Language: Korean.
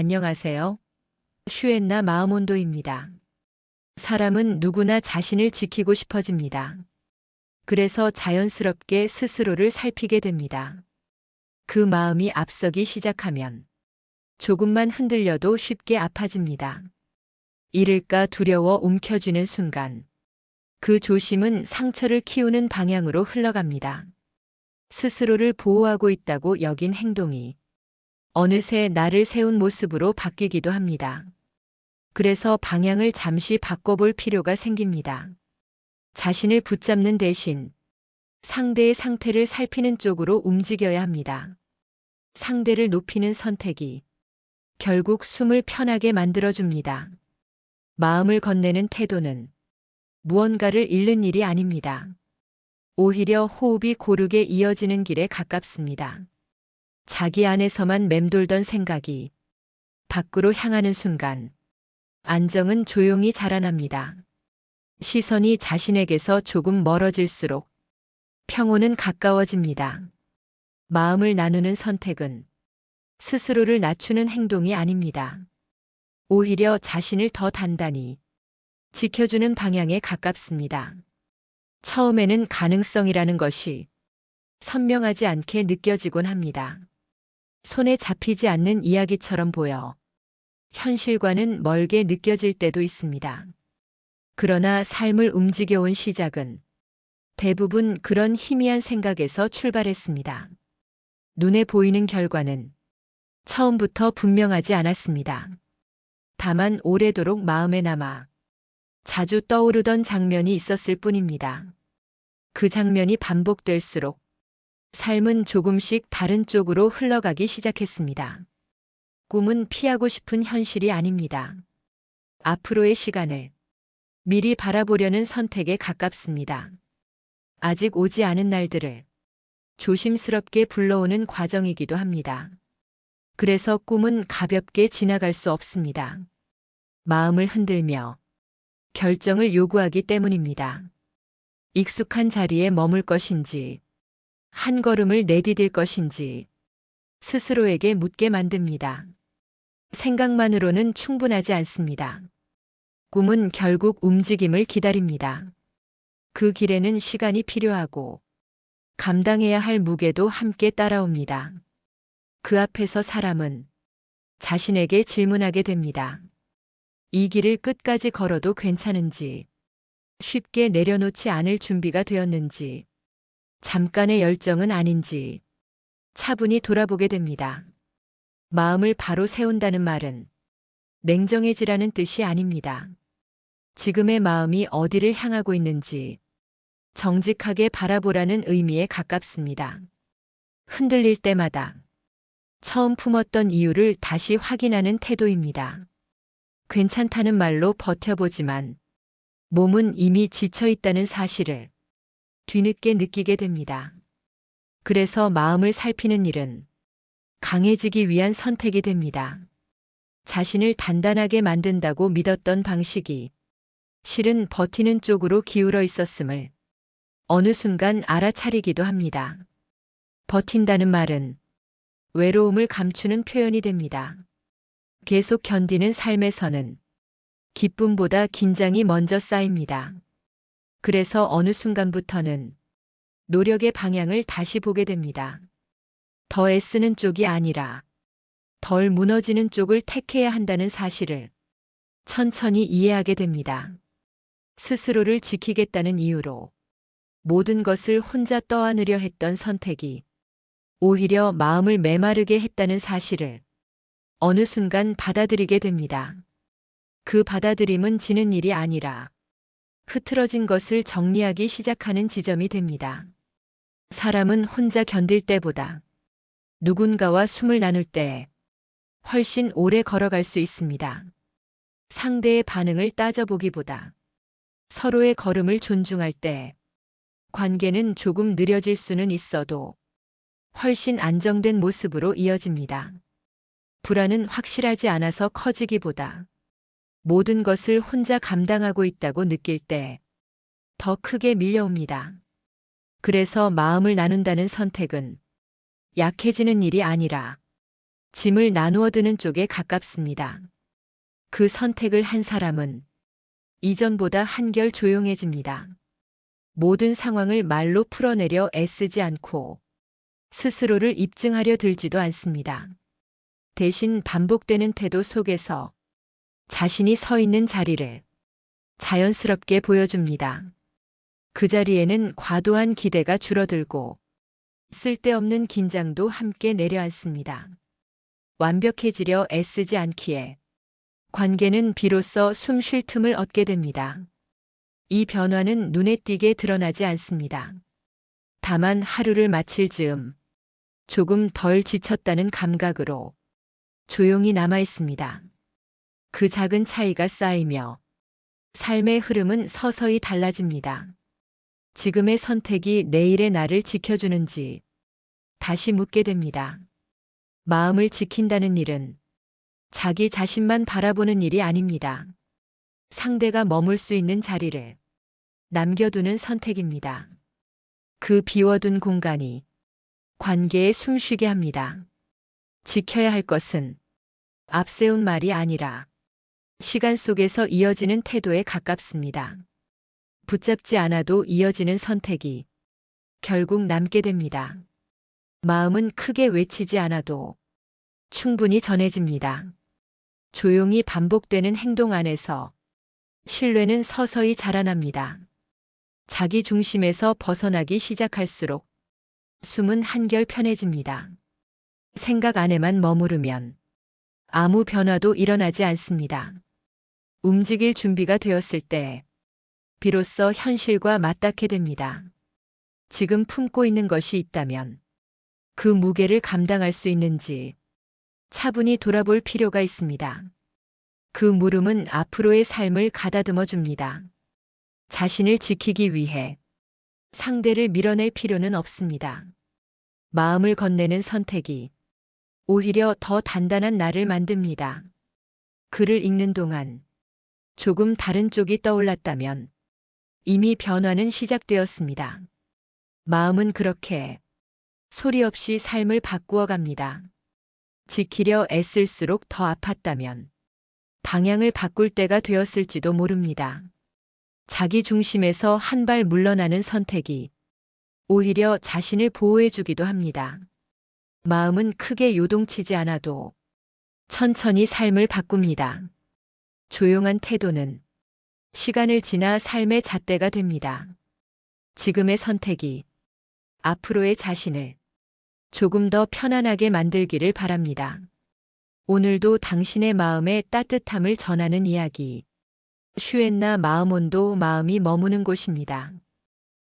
안녕하세요. 슈엔나 마음온도입니다. 사람은 누구나 자신을 지키고 싶어집니다. 그래서 자연스럽게 스스로를 살피게 됩니다. 그 마음이 앞서기 시작하면 조금만 흔들려도 쉽게 아파집니다. 잃을까 두려워 움켜쥐는 순간 그 조심은 상처를 키우는 방향으로 흘러갑니다. 스스로를 보호하고 있다고 여긴 행동이 어느새 나를 세운 모습으로 바뀌기도 합니다. 그래서 방향을 잠시 바꿔볼 필요가 생깁니다. 자신을 붙잡는 대신 상대의 상태를 살피는 쪽으로 움직여야 합니다. 상대를 높이는 선택이 결국 숨을 편하게 만들어줍니다. 마음을 건네는 태도는 무언가를 잃는 일이 아닙니다. 오히려 호흡이 고르게 이어지는 길에 가깝습니다. 자기 안에서만 맴돌던 생각이 밖으로 향하는 순간 안정은 조용히 자라납니다. 시선이 자신에게서 조금 멀어질수록 평온은 가까워집니다. 마음을 나누는 선택은 스스로를 낮추는 행동이 아닙니다. 오히려 자신을 더 단단히 지켜주는 방향에 가깝습니다. 처음에는 가능성이라는 것이 선명하지 않게 느껴지곤 합니다. 손에 잡히지 않는 이야기처럼 보여 현실과는 멀게 느껴질 때도 있습니다. 그러나 삶을 움직여온 시작은 대부분 그런 희미한 생각에서 출발했습니다. 눈에 보이는 결과는 처음부터 분명하지 않았습니다. 다만 오래도록 마음에 남아 자주 떠오르던 장면이 있었을 뿐입니다. 그 장면이 반복될수록 삶은 조금씩 다른 쪽으로 흘러가기 시작했습니다. 꿈은 피하고 싶은 현실이 아닙니다. 앞으로의 시간을 미리 바라보려는 선택에 가깝습니다. 아직 오지 않은 날들을 조심스럽게 불러오는 과정이기도 합니다. 그래서 꿈은 가볍게 지나갈 수 없습니다. 마음을 흔들며 결정을 요구하기 때문입니다. 익숙한 자리에 머물 것인지, 한 걸음을 내디딜 것인지 스스로에게 묻게 만듭니다. 생각만으로는 충분하지 않습니다. 꿈은 결국 움직임을 기다립니다. 그 길에는 시간이 필요하고 감당해야 할 무게도 함께 따라옵니다. 그 앞에서 사람은 자신에게 질문하게 됩니다. 이 길을 끝까지 걸어도 괜찮은지, 쉽게 내려놓지 않을 준비가 되었는지, 잠깐의 열정은 아닌지 차분히 돌아보게 됩니다. 마음을 바로 세운다는 말은 냉정해지라는 뜻이 아닙니다. 지금의 마음이 어디를 향하고 있는지 정직하게 바라보라는 의미에 가깝습니다. 흔들릴 때마다 처음 품었던 이유를 다시 확인하는 태도입니다. 괜찮다는 말로 버텨보지만 몸은 이미 지쳐 있다는 사실을 뒤늦게 느끼게 됩니다. 그래서 마음을 살피는 일은 강해지기 위한 선택이 됩니다. 자신을 단단하게 만든다고 믿었던 방식이 실은 버티는 쪽으로 기울어 있었음을 어느 순간 알아차리기도 합니다. 버틴다는 말은 외로움을 감추는 표현이 됩니다. 계속 견디는 삶에서는 기쁨보다 긴장이 먼저 쌓입니다. 그래서 어느 순간부터는 노력의 방향을 다시 보게 됩니다. 더 애쓰는 쪽이 아니라 덜 무너지는 쪽을 택해야 한다는 사실을 천천히 이해하게 됩니다. 스스로를 지키겠다는 이유로 모든 것을 혼자 떠안으려 했던 선택이 오히려 마음을 메마르게 했다는 사실을 어느 순간 받아들이게 됩니다. 그 받아들임은 지는 일이 아니라 흐트러진 것을 정리하기 시작하는 지점이 됩니다. 사람은 혼자 견딜 때보다 누군가와 숨을 나눌 때 훨씬 오래 걸어갈 수 있습니다. 상대의 반응을 따져보기보다 서로의 걸음을 존중할 때 관계는 조금 느려질 수는 있어도 훨씬 안정된 모습으로 이어집니다. 불안은 확실하지 않아서 커지기보다 모든 것을 혼자 감당하고 있다고 느낄 때 더 크게 밀려옵니다. 그래서 마음을 나눈다는 선택은 약해지는 일이 아니라 짐을 나누어 드는 쪽에 가깝습니다. 그 선택을 한 사람은 이전보다 한결 조용해집니다. 모든 상황을 말로 풀어내려 애쓰지 않고 스스로를 입증하려 들지도 않습니다. 대신 반복되는 태도 속에서 자신이 서 있는 자리를 자연스럽게 보여줍니다. 그 자리에는 과도한 기대가 줄어들고 쓸데없는 긴장도 함께 내려앉습니다. 완벽해지려 애쓰지 않기에 관계는 비로소 숨 쉴 틈을 얻게 됩니다. 이 변화는 눈에 띄게 드러나지 않습니다. 다만 하루를 마칠 즈음 조금 덜 지쳤다는 감각으로 조용히 남아 있습니다. 그 작은 차이가 쌓이며 삶의 흐름은 서서히 달라집니다. 지금의 선택이 내일의 나를 지켜주는지 다시 묻게 됩니다. 마음을 지킨다는 일은 자기 자신만 바라보는 일이 아닙니다. 상대가 머물 수 있는 자리를 남겨두는 선택입니다. 그 비워둔 공간이 관계에 숨쉬게 합니다. 지켜야 할 것은 앞세운 말이 아니라 시간 속에서 이어지는 태도에 가깝습니다. 붙잡지 않아도 이어지는 선택이 결국 남게 됩니다. 마음은 크게 외치지 않아도 충분히 전해집니다. 조용히 반복되는 행동 안에서 신뢰는 서서히 자라납니다. 자기 중심에서 벗어나기 시작할수록 숨은 한결 편해집니다. 생각 안에만 머무르면 아무 변화도 일어나지 않습니다. 움직일 준비가 되었을 때 비로소 현실과 맞닿게 됩니다. 지금 품고 있는 것이 있다면 그 무게를 감당할 수 있는지 차분히 돌아볼 필요가 있습니다. 그 물음은 앞으로의 삶을 가다듬어 줍니다. 자신을 지키기 위해 상대를 밀어낼 필요는 없습니다. 마음을 건네는 선택이 오히려 더 단단한 나를 만듭니다. 글을 읽는 동안 조금 다른 쪽이 떠올랐다면 이미 변화는 시작되었습니다. 마음은 그렇게 소리 없이 삶을 바꾸어 갑니다. 지키려 애쓸수록 더 아팠다면 방향을 바꿀 때가 되었을지도 모릅니다. 자기 중심에서 한 발 물러나는 선택이 오히려 자신을 보호해주기도 합니다. 마음은 크게 요동치지 않아도 천천히 삶을 바꿉니다. 조용한 태도는 시간을 지나 삶의 잣대가 됩니다. 지금의 선택이 앞으로의 자신을 조금 더 편안하게 만들기를 바랍니다. 오늘도 당신의 마음에 따뜻함을 전하는 이야기. 슈엔나 마음온도 마음이 머무는 곳입니다.